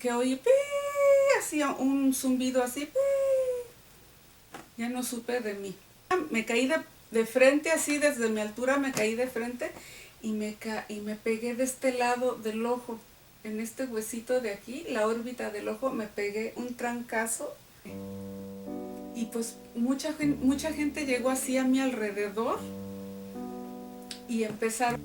que oí ¡pi! Hacía un zumbido así, ¡pi! Ya no supe de mí. Me caí de frente, así desde mi altura me caí de frente y me pegué de este lado del ojo, en este huesito de aquí, la órbita del ojo, me pegué un trancazo. Y pues mucha gente llegó así a mi alrededor y empezaron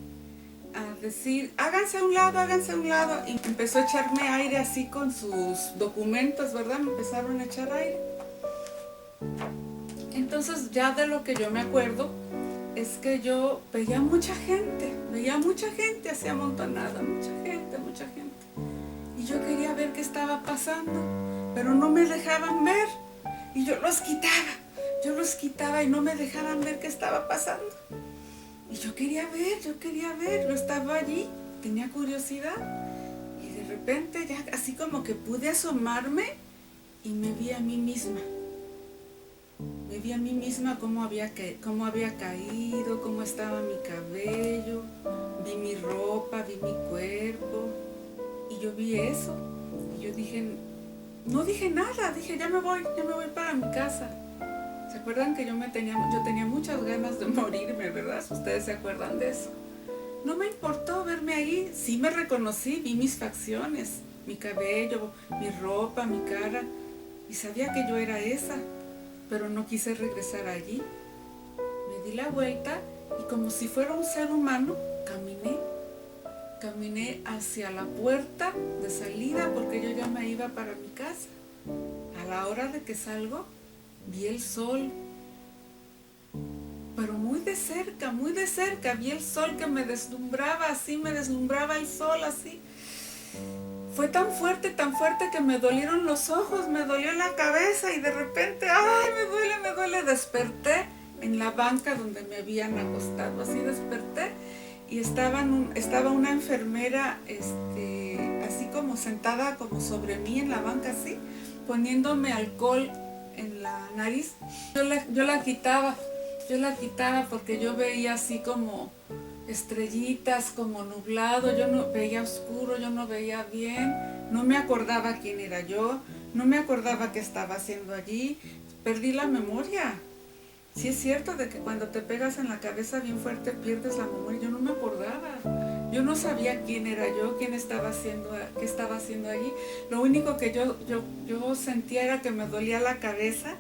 a decir, háganse a un lado, háganse a un lado. Y empezó a echarme aire así con sus documentos, ¿verdad? Me empezaron a echar aire. Entonces ya de lo que yo me acuerdo es que yo veía mucha gente así amontonada, mucha gente. Y yo quería ver qué estaba pasando, pero no me dejaban ver. Y yo los quitaba y no me dejaban ver qué estaba pasando. Y yo quería ver, yo estaba allí, tenía curiosidad. Y de repente ya así como que pude asomarme y me vi a mí misma. Me vi a mí misma cómo había caído, cómo estaba mi cabello, vi mi ropa, vi mi cuerpo. Y yo vi eso. Y yo dije, no dije nada, dije ya me voy para mi casa. ¿Se acuerdan que yo tenía muchas ganas de morirme, verdad? ¿Ustedes se acuerdan de eso? No me importó verme ahí, sí me reconocí, vi mis facciones, mi cabello, mi ropa, mi cara, y sabía que yo era esa, pero no quise regresar allí. Me di la vuelta y como si fuera un ser humano, caminé hacia la puerta de salida porque yo ya me iba para mi casa. A la hora de que salgo, vi el sol, pero muy de cerca, vi el sol que me deslumbraba así, me deslumbraba el sol así. Fue tan fuerte que me dolieron los ojos, me dolió la cabeza y de repente, ¡ay, me duele! Desperté en la banca donde me habían acostado, así desperté y estaba una enfermera, así como sentada como sobre mí en la banca así, poniéndome alcohol en la nariz. Yo la quitaba porque yo veía así como estrellitas, como nublado, yo no veía oscuro, yo no veía bien, no me acordaba quién era yo, no me acordaba qué estaba haciendo allí, perdí la memoria. Sí es cierto de que cuando te pegas en la cabeza bien fuerte pierdes la memoria, yo no me acordaba. Yo no sabía quién era yo, qué estaba haciendo allí. Lo único que yo sentía era que me dolía la cabeza,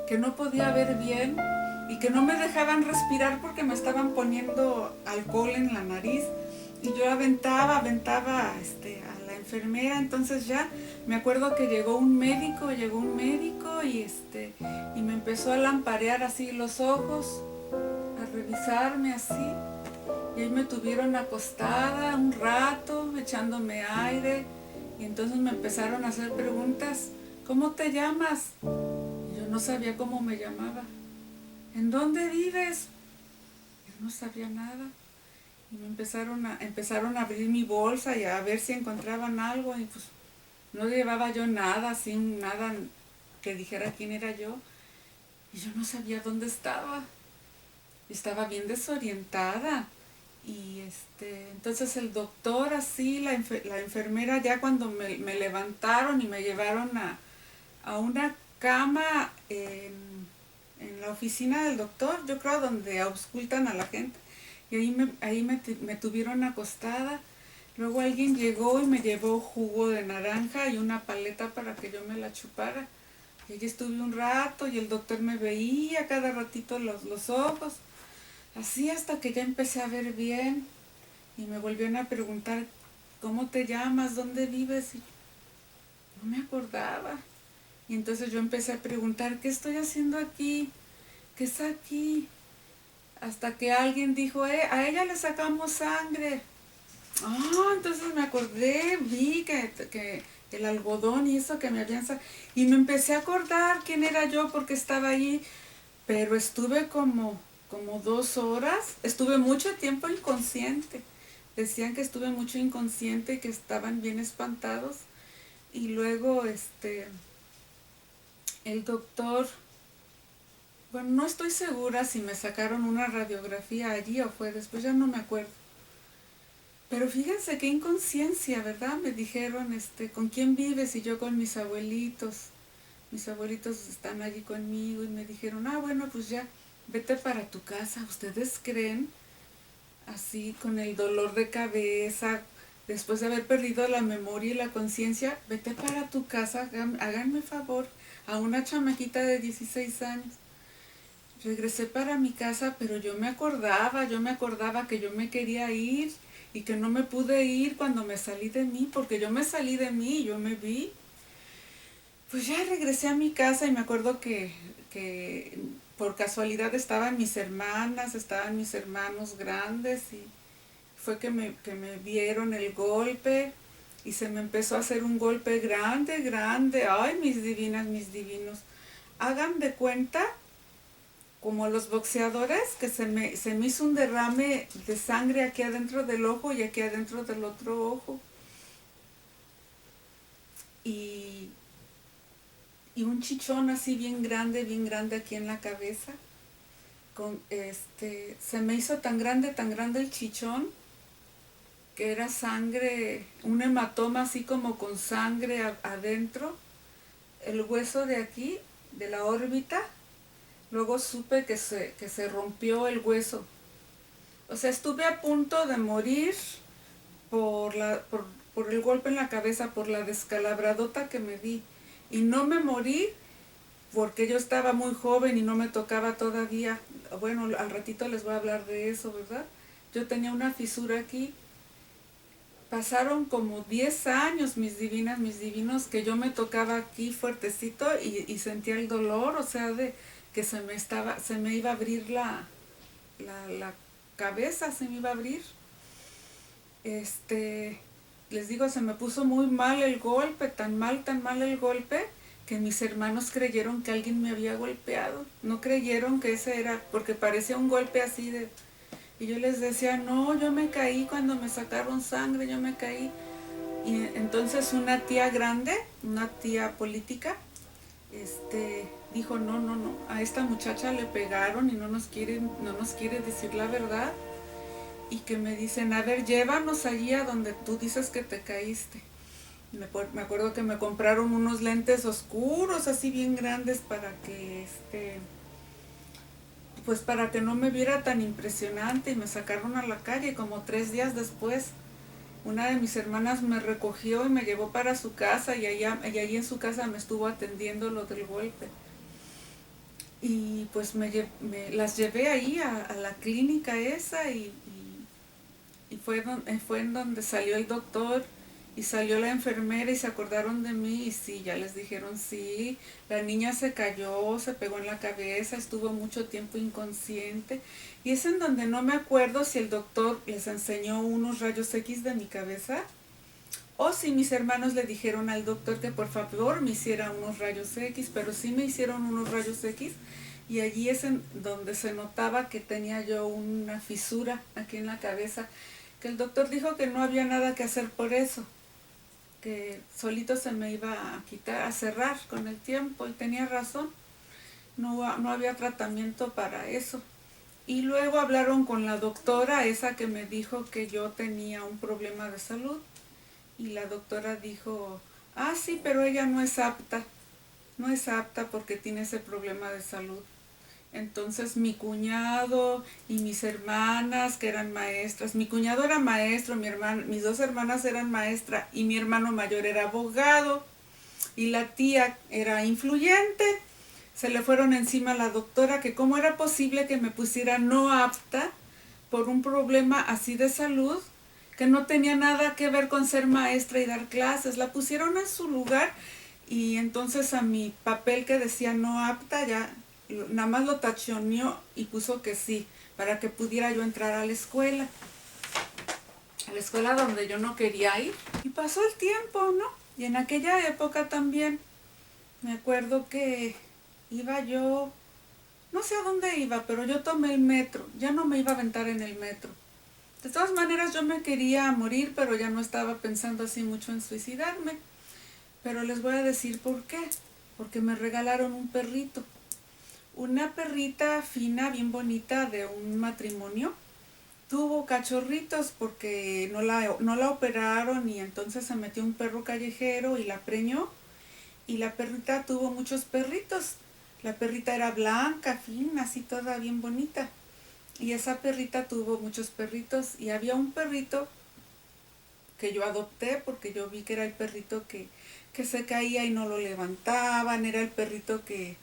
que no podía ver bien y que no me dejaban respirar porque me estaban poniendo alcohol en la nariz. Y yo aventaba a la enfermera. Entonces ya me acuerdo que llegó un médico y me empezó a lamparear así los ojos, a revisarme así. Y ahí me tuvieron acostada un rato, echándome aire. Y entonces me empezaron a hacer preguntas. ¿Cómo te llamas? Y yo no sabía cómo me llamaba. ¿En dónde vives? Yo no sabía nada. Y me empezaron a abrir mi bolsa y a ver si encontraban algo. Y pues no llevaba yo nada, sin nada que dijera quién era yo. Y yo no sabía dónde estaba. Estaba bien desorientada. Y entonces el doctor así, la enfermera ya cuando me levantaron y me llevaron a una cama en la oficina del doctor, yo creo donde auscultan a la gente. Y ahí me tuvieron acostada. Luego alguien llegó y me llevó jugo de naranja y una paleta para que yo me la chupara. Y allí estuve un rato y el doctor me veía cada ratito los ojos. Así hasta que ya empecé a ver bien y me volvieron a preguntar, ¿cómo te llamas? ¿Dónde vives? Y no me acordaba. Y entonces yo empecé a preguntar, ¿qué estoy haciendo aquí? ¿Qué está aquí? Hasta que alguien dijo, a ella le sacamos sangre. Ah, entonces me acordé, vi que el algodón y eso que me habían sacado. Y me empecé a acordar quién era yo porque estaba ahí. Pero estuve como 2 horas, estuve mucho tiempo inconsciente. Decían que estuve mucho inconsciente y que estaban bien espantados. Y luego el doctor, bueno, no estoy segura si me sacaron una radiografía allí o fue después, ya no me acuerdo. Pero fíjense qué inconsciencia, ¿verdad? Me dijeron, ¿con quién vives? Y yo con mis abuelitos. Mis abuelitos están allí conmigo y me dijeron, bueno, pues ya, vete para tu casa. ¿Ustedes creen? Así, con el dolor de cabeza, después de haber perdido la memoria y la conciencia, vete para tu casa, háganme favor, a una chamaquita de 16 años. Regresé para mi casa, pero yo me acordaba que yo me quería ir y que no me pude ir cuando me salí de mí, porque yo me salí de mí, yo me vi. Pues ya regresé a mi casa y me acuerdo que por casualidad estaban mis hermanas, estaban mis hermanos grandes y fue que me vieron el golpe y se me empezó a hacer un golpe grande, grande. Ay, mis divinas, mis divinos. Hagan de cuenta, como los boxeadores, que se me hizo un derrame de sangre aquí adentro del ojo y aquí adentro del otro ojo. Y, y un chichón así bien grande aquí en la cabeza. Se me hizo tan grande el chichón que era sangre, un hematoma así como con sangre adentro, el hueso de aquí, de la órbita. Luego supe que se rompió el hueso. O sea, estuve a punto de morir por, por el golpe en la cabeza, por la descalabradota que me di. Y no me morí porque yo estaba muy joven y no me tocaba todavía. Bueno, al ratito les voy a hablar de eso, ¿verdad? Yo tenía una fisura aquí. Pasaron como 10 años, mis divinas, mis divinos, que yo me tocaba aquí fuertecito y sentía el dolor, o sea, de que se me iba a abrir la cabeza, se me iba a abrir. Les digo, se me puso muy mal el golpe, tan mal el golpe, que mis hermanos creyeron que alguien me había golpeado. No creyeron que ese era, porque parecía un golpe así de... Y yo les decía, no, yo me caí cuando me sacaron sangre, yo me caí. Y entonces una tía grande, una tía política, dijo, no, a esta muchacha le pegaron y no nos quiere decir la verdad. Y que me dicen, a ver, llévanos allí a donde tú dices que te caíste. Me acuerdo que me compraron unos lentes oscuros, así bien grandes, para que pues para que no me viera tan impresionante, y me sacaron a la calle. Como 3 días después, una de mis hermanas me recogió y me llevó para su casa, y allí en su casa me estuvo atendiendo lo del golpe. Y pues las llevé ahí a la clínica esa, y fue en donde salió el doctor y salió la enfermera y se acordaron de mí y sí, ya les dijeron sí, la niña se cayó, se pegó en la cabeza, estuvo mucho tiempo inconsciente. Y es en donde no me acuerdo si el doctor les enseñó unos rayos X de mi cabeza o si mis hermanos le dijeron al doctor que por favor me hiciera unos rayos X, pero sí me hicieron unos rayos X. Y allí es en donde se notaba que tenía yo una fisura aquí en la cabeza, que el doctor dijo que no había nada que hacer por eso, que solito se me iba a quitar, a cerrar con el tiempo, y tenía razón, no había tratamiento para eso. Y luego hablaron con la doctora, esa que me dijo que yo tenía un problema de salud, y la doctora dijo, sí, pero ella no es apta porque tiene ese problema de salud. Entonces mi cuñado y mis hermanas, que eran maestras, mi cuñado era maestro, mis 2 hermanas eran maestras y mi hermano mayor era abogado y la tía era influyente, se le fueron encima a la doctora que cómo era posible que me pusiera no apta por un problema así de salud que no tenía nada que ver con ser maestra y dar clases. La pusieron en su lugar y entonces a mi papel que decía no apta ya nada más lo tachoneó y puso que sí, para que pudiera yo entrar a la escuela donde yo no quería ir. Y pasó el tiempo, ¿no? Y en aquella época también me acuerdo que iba yo, no sé a dónde iba, pero yo tomé el metro, ya no me iba a aventar en el metro. De todas maneras yo me quería morir, pero ya no estaba pensando así mucho en suicidarme. Pero les voy a decir por qué. Porque me regalaron un perrito. Una perrita fina, bien bonita, de un matrimonio, tuvo cachorritos porque no la operaron y entonces se metió un perro callejero y la preñó y la perrita tuvo muchos perritos. La perrita era blanca, fina, así toda bien bonita. Y esa perrita tuvo muchos perritos y había un perrito que yo adopté porque yo vi que era el perrito que se caía y no lo levantaban, era el perrito que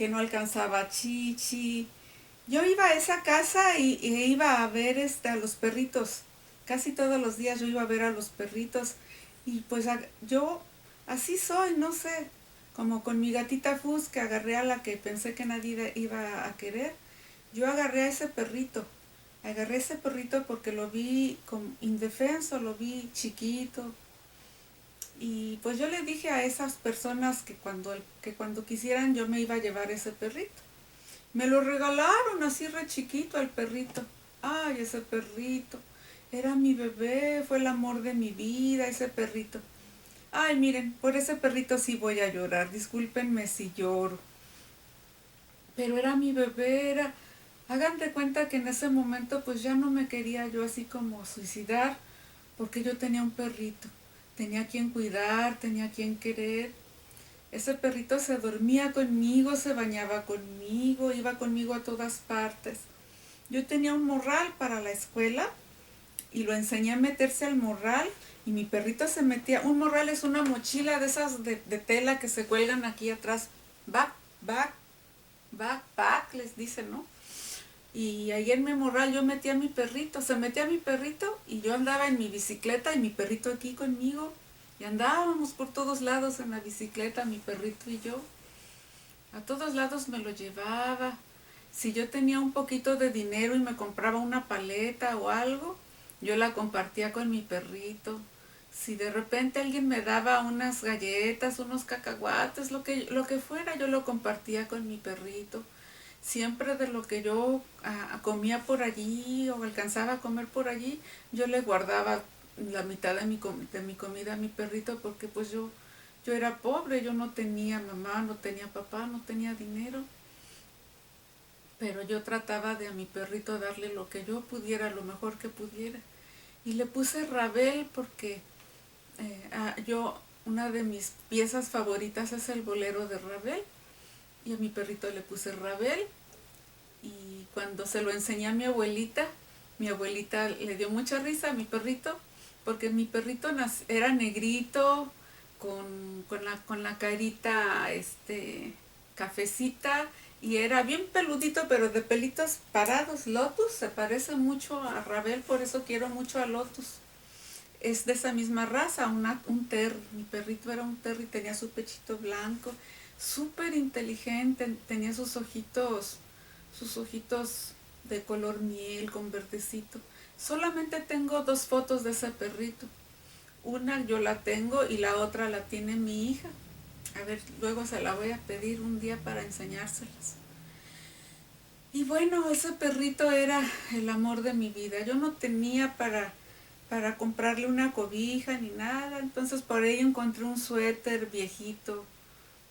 no alcanzaba chichi. Yo iba a esa casa y iba a ver a los perritos. Casi todos los días yo iba a ver a los perritos. Y pues yo así soy, no sé, como con mi gatita Fus que agarré a la que pensé que nadie iba a querer. Yo agarré a ese perrito. Agarré ese perrito porque lo vi indefenso, lo vi chiquito. Y pues yo le dije a esas personas que cuando quisieran yo me iba a llevar ese perrito. Me lo regalaron así re chiquito el perrito. Ay, ese perrito. Era mi bebé, fue el amor de mi vida, ese perrito. Ay, miren, por ese perrito sí voy a llorar. Discúlpenme si lloro. Pero era mi bebé, era... Hagan de cuenta que en ese momento pues ya no me quería yo así como suicidar porque yo tenía un perrito. Tenía quien cuidar, tenía quien querer. Ese perrito se dormía conmigo, se bañaba conmigo, iba conmigo a todas partes. Yo tenía un morral para la escuela y lo enseñé a meterse al morral y mi perrito se metía. Un morral es una mochila de esas de tela que se cuelgan aquí atrás. Backpack, les dicen, ¿no? Y ahí en mi morral yo metía a mi perrito, se metía mi perrito y yo andaba en mi bicicleta y mi perrito aquí conmigo. Y andábamos por todos lados en la bicicleta, mi perrito y yo. A todos lados me lo llevaba. Si yo tenía un poquito de dinero y me compraba una paleta o algo, yo la compartía con mi perrito. Si de repente alguien me daba unas galletas, unos cacahuates, lo que fuera, yo lo compartía con mi perrito. Siempre de lo que yo comía por allí o alcanzaba a comer por allí, yo le guardaba la mitad de mi comida a mi perrito porque pues yo era pobre, yo no tenía mamá, no tenía papá, no tenía dinero. Pero yo trataba de a mi perrito darle lo que yo pudiera, lo mejor que pudiera. Y le puse Ravel porque una de mis piezas favoritas es el bolero de Ravel. Y a mi perrito le puse Ravel. Y cuando se lo enseñé a mi abuelita le dio mucha risa a mi perrito, porque mi perrito era negrito, con la carita cafecita, y era bien peludito, pero de pelitos parados. Lotus se parece mucho a Ravel, por eso quiero mucho a Lotus. Es de esa misma raza, un terry. Mi perrito era un terry, tenía su pechito blanco, súper inteligente, tenía sus ojitos de color miel con verdecito. Solamente tengo 2 fotos de ese perrito. Una yo la tengo y la otra la tiene mi hija. A ver, luego se la voy a pedir un día para enseñárselas. Y bueno, ese perrito era el amor de mi vida. Yo no tenía para comprarle una cobija ni nada. Entonces por ahí encontré un suéter viejito,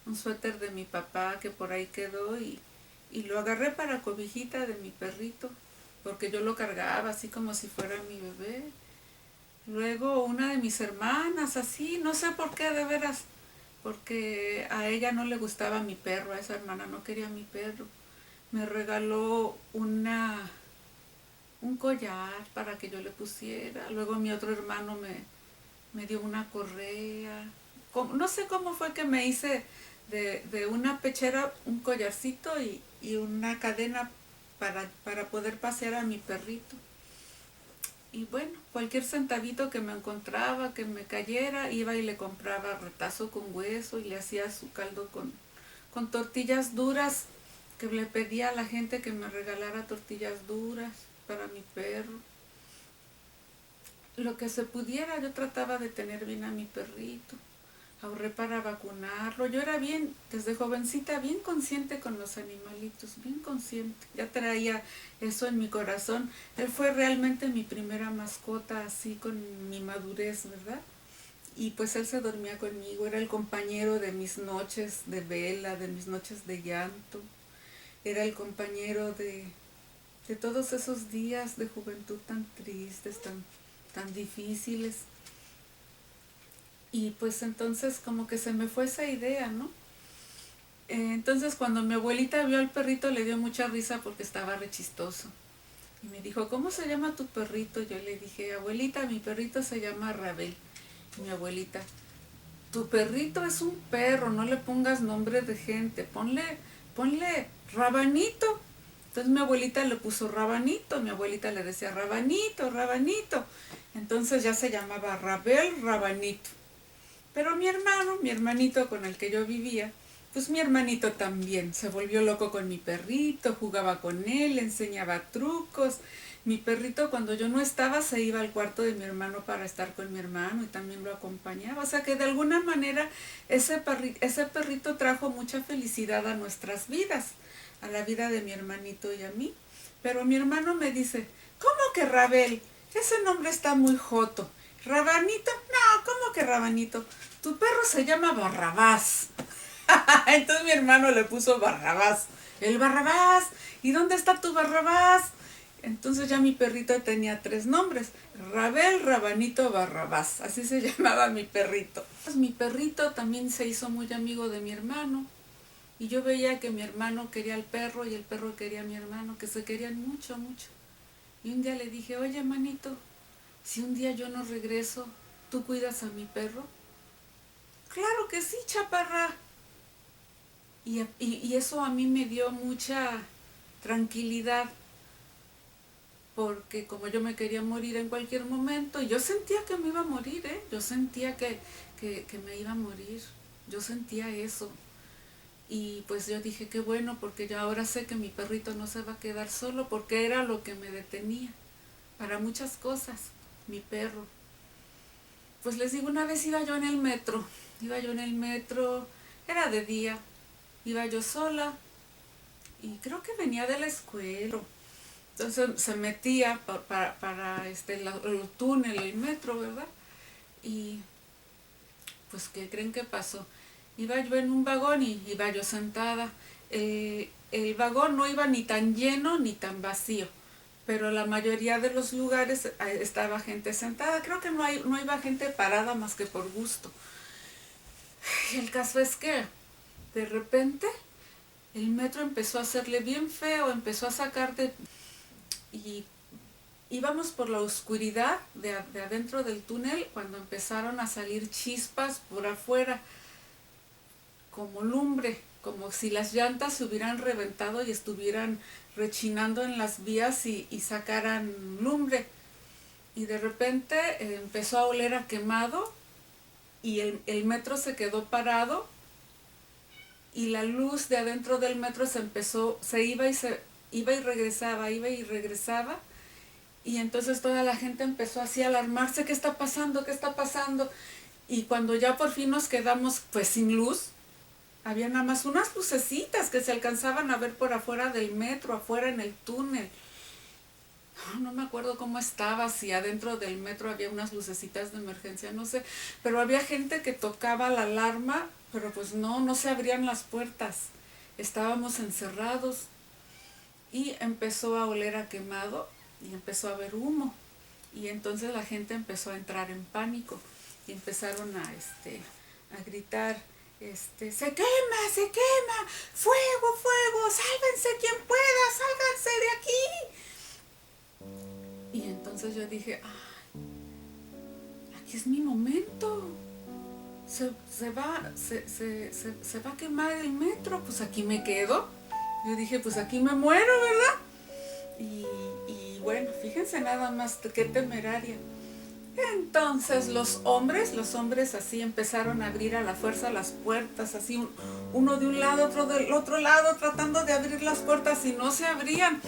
un suéter de mi papá que por ahí quedó y lo agarré para cobijita de mi perrito, porque yo lo cargaba así como si fuera mi bebé. Luego una de mis hermanas, así, no sé por qué de veras, porque a ella no le gustaba mi perro, a esa hermana no quería mi perro. Me regaló un collar para que yo le pusiera. Luego mi otro hermano me dio una correa. No sé cómo fue que me hice de una pechera un collarcito y una cadena para poder pasear a mi perrito. Y bueno, cualquier centavito que me encontraba, que me cayera, iba y le compraba retazo con hueso y le hacía su caldo con tortillas duras, que le pedía a la gente que me regalara tortillas duras para mi perro. Lo que se pudiera, yo trataba de tener bien a mi perrito. Ahorré para vacunarlo. Yo era bien, desde jovencita, bien consciente con los animalitos, bien consciente. Ya traía eso en mi corazón. Él fue realmente mi primera mascota, así con mi madurez, ¿verdad? Y pues él se dormía conmigo, era el compañero de mis noches de vela, de mis noches de llanto. Era el compañero de todos esos días de juventud tan tristes, tan difíciles. Y pues entonces como que se me fue esa idea, ¿no? Entonces cuando mi abuelita vio al perrito le dio mucha risa porque estaba re chistoso. Y me dijo, ¿cómo se llama tu perrito? Yo le dije, abuelita, mi perrito se llama Rabel. Y mi abuelita, tu perrito es un perro, no le pongas nombre de gente, ponle Rabanito. Entonces mi abuelita le puso Rabanito, mi abuelita le decía Rabanito, Rabanito. Entonces ya se llamaba Rabel Rabanito. Pero mi hermanito con el que yo vivía, pues mi hermanito también se volvió loco con mi perrito, jugaba con él, le enseñaba trucos. Mi perrito cuando yo no estaba se iba al cuarto de mi hermano para estar con mi hermano y también lo acompañaba. O sea que de alguna manera ese perrito trajo mucha felicidad a nuestras vidas, a la vida de mi hermanito y a mí. Pero mi hermano me dice, ¿cómo que Rabel? Ese nombre está muy joto. ¿Rabanito? No, ¿cómo que Rabanito? Tu perro se llama Barrabás. Entonces mi hermano le puso Barrabás. El Barrabás. ¿Y dónde está tu Barrabás? Entonces ya mi perrito tenía 3 nombres. Rabel, Rabanito, Barrabás. Así se llamaba mi perrito. Pues mi perrito también se hizo muy amigo de mi hermano. Y yo veía que mi hermano quería al perro y el perro quería a mi hermano, que se querían mucho, mucho. Y un día le dije, oye, manito, si un día yo no regreso, ¿tú cuidas a mi perro? Claro que sí, chaparra. Y eso a mí me dio mucha tranquilidad, porque como yo me quería morir en cualquier momento, y yo sentía que me iba a morir, yo sentía que me iba a morir, yo sentía eso. Y pues yo dije, qué bueno, porque yo ahora sé que mi perrito no se va a quedar solo, porque era lo que me detenía para muchas cosas, mi perro. Pues les digo, una vez iba yo en el metro, era de día, iba yo sola y creo que venía de la escuela. Entonces se metía para el túnel, el metro, ¿verdad? Y pues, ¿qué creen que pasó? Iba yo en un vagón y iba yo sentada. El vagón no iba ni tan lleno ni tan vacío, pero la mayoría de los lugares estaba gente sentada. Creo que no iba gente parada más que por gusto. Y el caso es que de repente el metro empezó a hacerle bien feo, empezó a sacar y íbamos por la oscuridad de adentro del túnel cuando empezaron a salir chispas por afuera, como lumbre, como si las llantas se hubieran reventado y estuvieran rechinando en las vías y sacaran lumbre. Y de repente empezó a oler a quemado y el metro se quedó parado y la luz de adentro del metro se iba y regresaba, iba y regresaba. Y entonces toda la gente empezó así a alarmarse, ¿qué está pasando? ¿Qué está pasando? Y cuando ya por fin nos quedamos pues sin luz, había nada más unas lucecitas que se alcanzaban a ver por afuera del metro, afuera en el túnel. No me acuerdo cómo estaba, si adentro del metro había unas lucecitas de emergencia, no sé, pero había gente que tocaba la alarma, pero pues no se abrían las puertas, estábamos encerrados y empezó a oler a quemado y empezó a haber humo y entonces la gente empezó a entrar en pánico y empezaron a gritar, se quema, fuego, fuego, sálvense quien pueda, sálganse de aquí. Y entonces yo dije, aquí es mi momento, se va a quemar el metro, pues aquí me quedo. Yo dije, pues aquí me muero, ¿verdad? Y bueno, fíjense nada más qué temeraria. Entonces los hombres así empezaron a abrir a la fuerza las puertas, así uno de un lado, otro del otro lado, tratando de abrir las puertas y no se abrían.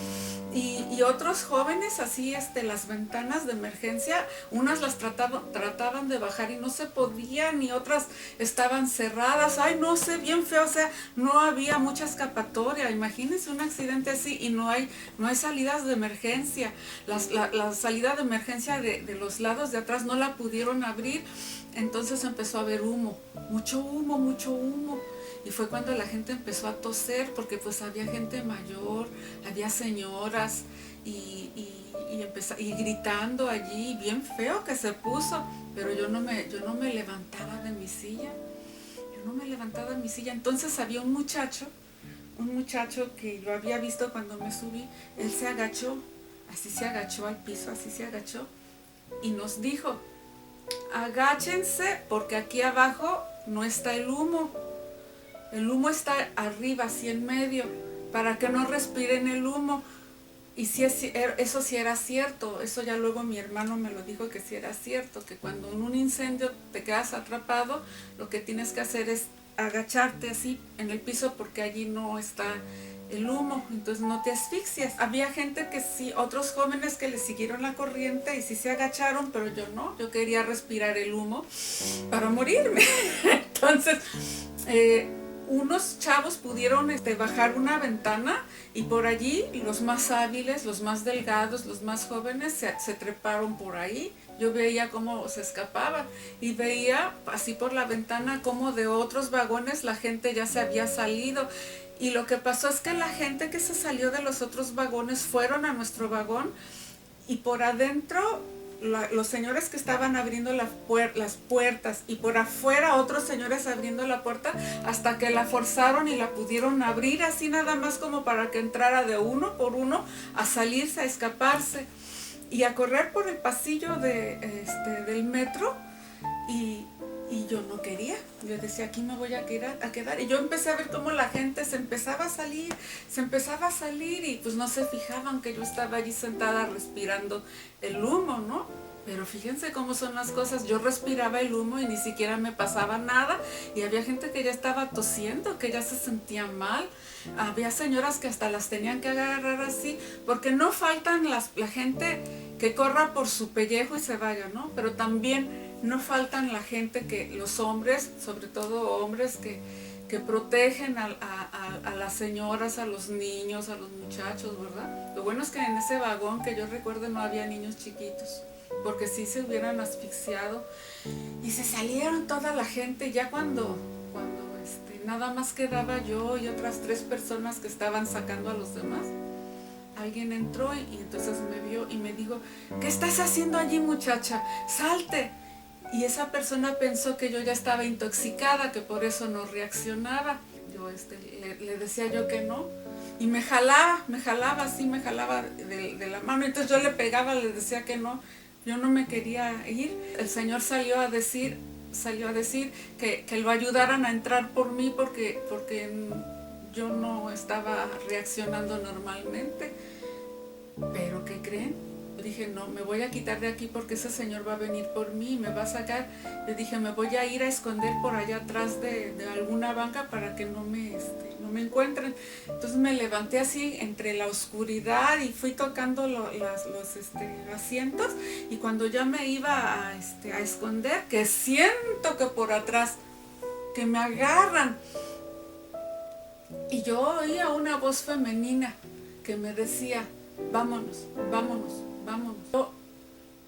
Y otros jóvenes así, las ventanas de emergencia, unas las trataban de bajar y no se podían, y otras estaban cerradas. Ay, no sé, bien feo, o sea, no había mucha escapatoria. Imagínense un accidente así y no hay salidas de emergencia. La salida de emergencia de los lados de atrás no la pudieron abrir, entonces empezó a haber humo, mucho humo, mucho humo. y fue cuando la gente empezó a toser, porque pues había gente mayor, había señoras y gritando allí, bien feo que se puso, pero yo no me levantaba de mi silla, entonces había un muchacho que yo había visto cuando me subí, él se agachó, así se agachó al piso, así se agachó, y nos dijo, agáchense porque aquí abajo no está el humo está arriba, así en medio, para que no respiren el humo. Y si eso sí era cierto, eso ya luego mi hermano me lo dijo que sí era cierto, que cuando en un incendio te quedas atrapado, lo que tienes que hacer es agacharte así en el piso porque allí no está el humo, entonces no te asfixias. Había gente que sí, otros jóvenes que le siguieron la corriente y sí se agacharon, pero yo no, yo quería respirar el humo para morirme. Entonces, unos chavos pudieron bajar una ventana y por allí los más hábiles, los más delgados, los más jóvenes se treparon por ahí. Yo veía cómo se escapaban y veía así por la ventana cómo de otros vagones la gente ya se había salido. Y lo que pasó es que la gente que se salió de los otros vagones fueron a nuestro vagón y por adentro los señores que estaban abriendo las puertas y por afuera otros señores abriendo la puerta hasta que la forzaron y la pudieron abrir así nada más como para que entrara de uno por uno a salirse, a escaparse y a correr por el pasillo del metro y yo no quería, yo decía aquí me voy a quedar y yo empecé a ver cómo la gente se empezaba a salir y pues no se fijaban que yo estaba allí sentada respirando el humo, ¿no? Pero fíjense cómo son las cosas, yo respiraba el humo y ni siquiera me pasaba nada y había gente que ya estaba tosiendo, que ya se sentía mal, había señoras que hasta las tenían que agarrar así, porque no faltan la gente que corra por su pellejo y se vaya, ¿no? Pero también no faltan la gente que, los hombres, sobre todo hombres que protegen a las señoras, a los niños, a los muchachos, ¿verdad? Lo bueno es que en ese vagón que yo recuerdo no había niños chiquitos, porque sí se hubieran asfixiado y se salieron toda la gente ya cuando nada más quedaba yo y otras 3 personas que estaban sacando a los demás. Alguien entró y entonces me vio y me dijo, ¿qué estás haciendo allí, muchacha? ¡Salte! Y esa persona pensó que yo ya estaba intoxicada, que por eso no reaccionaba. Yo le decía yo que no. Y me jalaba de la mano. Entonces yo le pegaba, le decía que no. Yo no me quería ir. El Señor salió a decir que lo ayudaran a entrar por mí porque yo no estaba reaccionando normalmente. Pero ¿qué creen? Yo dije, no, me voy a quitar de aquí porque ese señor va a venir por mí y me va a sacar. Yo dije, me voy a ir a esconder por allá atrás de alguna banca para que no me encuentren. Entonces me levanté así entre la oscuridad y fui tocando los asientos y cuando ya me iba a esconder, que siento que por atrás, que me agarran. Y yo oía una voz femenina que me decía, vámonos, vámonos, vámonos. Yo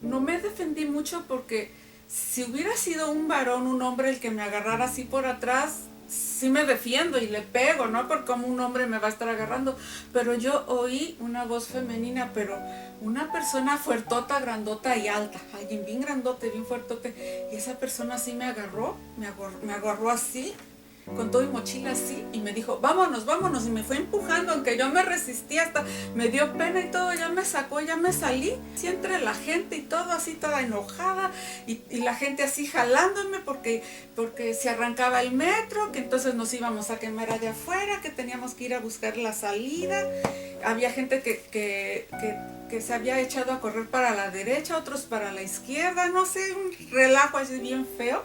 no me defendí mucho porque si hubiera sido un varón, un hombre el que me agarrara así por atrás, sí me defiendo y le pego, ¿no? Porque como un hombre me va a estar agarrando. Pero yo oí una voz femenina, pero una persona fuertota, grandota y alta, alguien bien grandote, bien fuertote. Y esa persona sí me agarró así, con todo y mochila así, y me dijo, vámonos, vámonos, y me fue empujando, aunque yo me resistí, hasta me dio pena y todo, ya me sacó, ya me salí, así entre la gente y todo, así toda enojada, y la gente así jalándome porque se arrancaba el metro, que entonces nos íbamos a quemar allá afuera, que teníamos que ir a buscar la salida. Había gente que se había echado a correr para la derecha, otros para la izquierda, no sé, un relajo así bien feo.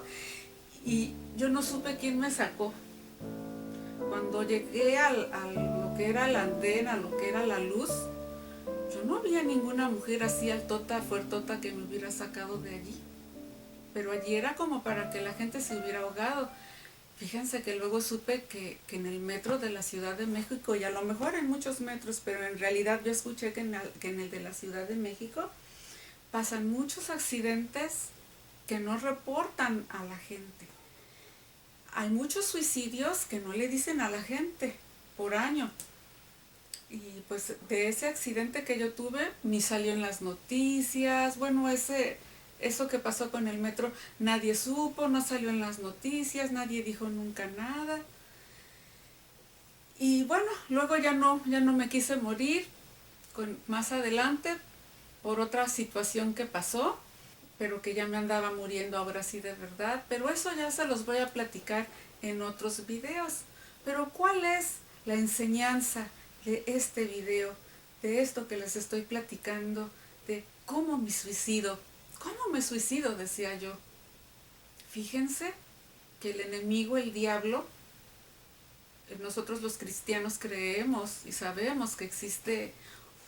Y yo no supe quién me sacó. Cuando llegué a lo que era el andén, a lo que era la luz, yo no había ninguna mujer así altota, fuertota que me hubiera sacado de allí. Pero allí era como para que la gente se hubiera ahogado. Fíjense que luego supe que en el metro de la Ciudad de México, y a lo mejor en muchos metros, pero en realidad yo escuché que en el de la Ciudad de México pasan muchos accidentes que no reportan a la gente. hay muchos suicidios que no le dicen a la gente por año. Y pues de ese accidente que yo tuve, ni salió en las noticias. Bueno, eso que pasó con el metro, nadie supo, no salió en las noticias, nadie dijo nunca nada. Y bueno, luego ya no me quise morir más adelante por otra situación que pasó, pero que ya me andaba muriendo ahora sí de verdad. Pero eso ya se los voy a platicar en otros videos. Pero ¿cuál es la enseñanza de este video, de esto que les estoy platicando, de cómo me suicido? ¿Cómo me suicido? Decía yo. Fíjense que el enemigo, el diablo, nosotros los cristianos creemos y sabemos que existe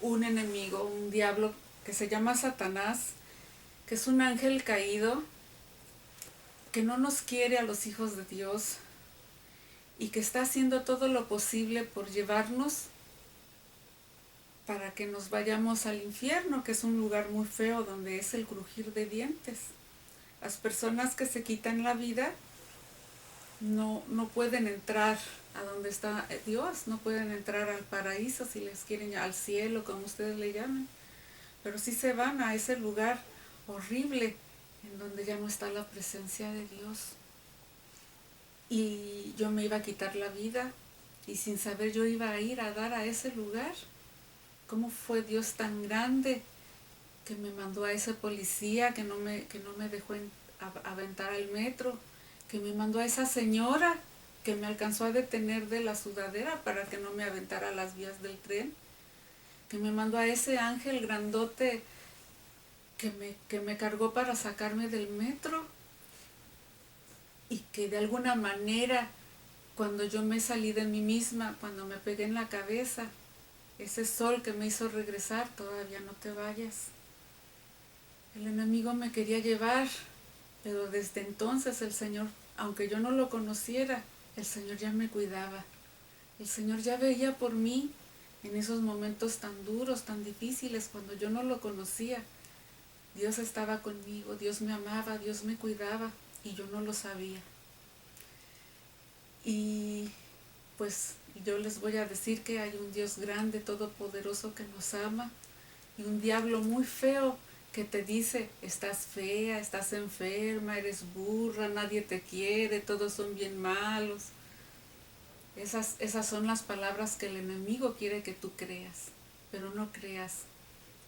un enemigo, un diablo que se llama Satanás, que es un ángel caído, que no nos quiere a los hijos de Dios y que está haciendo todo lo posible por llevarnos para que nos vayamos al infierno, que es un lugar muy feo donde es el crujir de dientes. Las personas que se quitan la vida no pueden entrar a donde está Dios, no pueden entrar al paraíso, si les quieren, al cielo, como ustedes le llamen, pero sí se van a ese lugar horrible en donde ya no está la presencia de Dios. Y yo me iba a quitar la vida y sin saber yo iba a ir a dar a ese lugar. ¿Cómo fue Dios tan grande que me mandó a ese policía que no me dejó aventar al metro, que me mandó a esa señora que me alcanzó a detener de la sudadera para que no me aventara a las vías del tren, que me mandó a ese ángel grandote que me cargó para sacarme del metro, y que de alguna manera, cuando yo me salí de mí misma, cuando me pegué en la cabeza, ese sol que me hizo regresar, todavía no te vayas. El enemigo me quería llevar, pero desde entonces el Señor, aunque yo no lo conociera, el Señor ya me cuidaba. El Señor ya veía por mí en esos momentos tan duros, tan difíciles, cuando yo no lo conocía. Dios estaba conmigo, Dios me amaba, Dios me cuidaba y yo no lo sabía. Y pues yo les voy a decir que hay un Dios grande, todopoderoso, que nos ama, y un diablo muy feo que te dice: estás fea, estás enferma, eres burra, nadie te quiere, todos son bien malos. Esas son las palabras que el enemigo quiere que tú creas, pero no creas,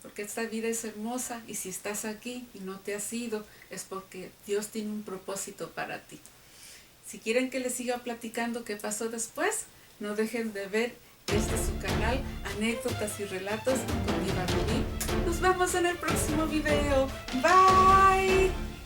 porque esta vida es hermosa, y si estás aquí y no te has ido, es porque Dios tiene un propósito para ti. Si quieren que les siga platicando qué pasó después, no dejen de ver este es su canal, Anécdotas y Relatos con Diva Rubí. Nos vemos en el próximo video. Bye.